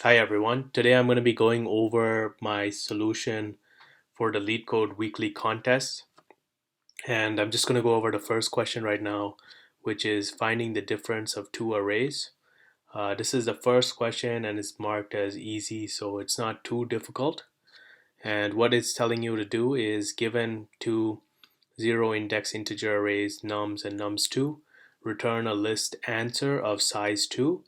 Hi everyone. Today I'm going to be going over my solution for the Leetcode weekly contest. And I'm just going to go over the first question right now, which is finding the difference of two arrays. This is the first question and it's marked as easy, so it's not too difficult. And what it's telling you to do is, given two zero index integer arrays nums and nums2, return a list answer of size 2,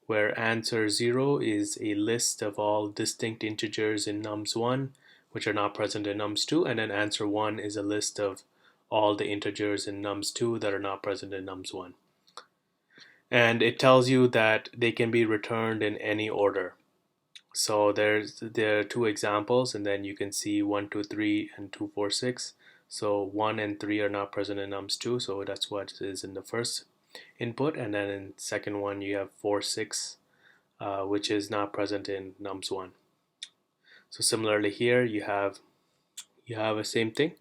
where answer 0 is a list of all distinct integers in nums1 which are not present in nums2, and then answer 1 is a list of all the integers in nums2 that are not present in nums1. And it tells you that they can be returned in any order. So there are two examples, and then you can see 1, 2, 3, and 2, 4, 6. So 1 and 3 are not present in nums2, so that's what is in the first input, and then in the second one you have 4, 6, which is not present in nums1. So similarly here you have the same thing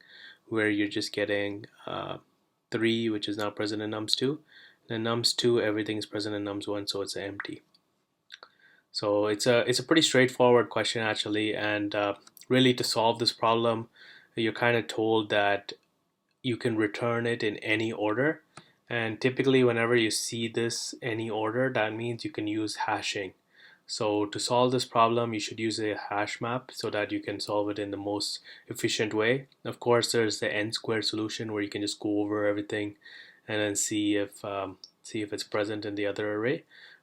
where you're just getting 3, which is not present in nums2. And nums2, everything is present in nums1, so it's empty. So it's a pretty straightforward question actually, and really to solve this problem, you're kind of told that you can return it in any order. And typically whenever you see this any order, that means you can use hashing. So to solve this problem, you should use a hash map so that you can solve it in the most efficient way. Of course, there's the n squared solution where you can just go over everything and then see if it's present in the other array.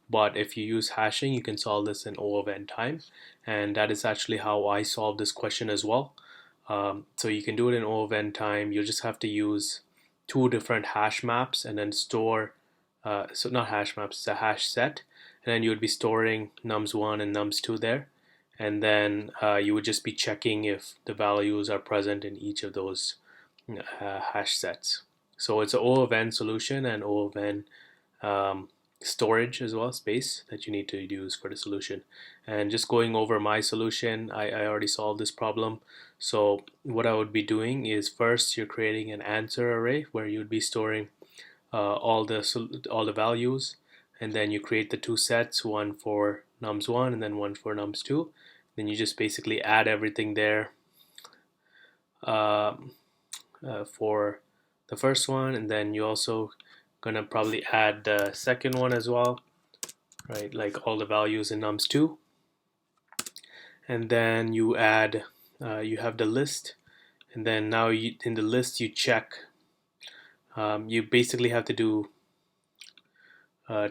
But if you use hashing, you can solve this in O of n time, and that is actually how I solved this question as well. So you can do it in O of n time. You'll just have to use two different hash maps and then store, so not hash maps, it's a hash set, and then you would be storing nums1 and nums2 there, and then you would just be checking if the values are present in each of those hash sets. So it's an O of n solution and O of n storage as well, space that you need to use for the solution. And just going over my solution, I already solved this problem. So what I would be doing is, first you're creating an answer array where you'd be storing all the values, and then you create the two sets, one for nums1 and then one for nums2. Then you just basically add everything there for the first one, and then you also gonna probably add the second one as well, right? Like all the values in nums2, and then you add you have the list, and then now in the list you check. You basically have to do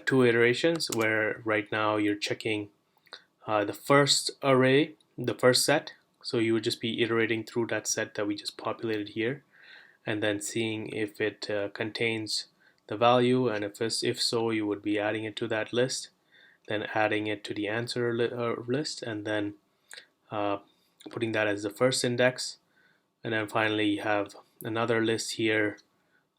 two iterations where right now you're checking the first array, the first set. So you would just be iterating through that set that we just populated here, and then seeing if it contains the value, and if so, you would be adding it to that list, then adding it to the answer list, and then putting that as the first index, and then finally you have another list here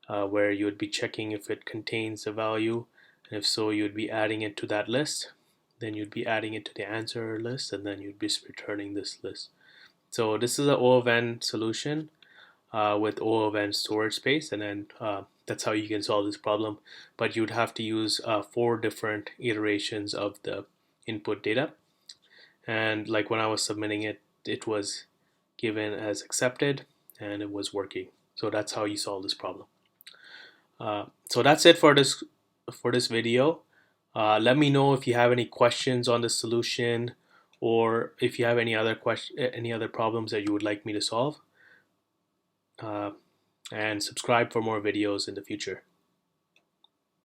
where you would be checking if it contains the value, and if so, you would be adding it to that list, then you'd be adding it to the answer list, and then you'd be returning this list. So this is an O of n solution with O of n storage space, and then that's how you can solve this problem. But you'd have to use 4 different iterations of the input data, and like when I was submitting it, it was given as accepted and it was working. So that's how you solve this problem. So that's it for this video. Let me know if you have any questions on the solution, or if you have any other problems that you would like me to solve. And subscribe for more videos in the future.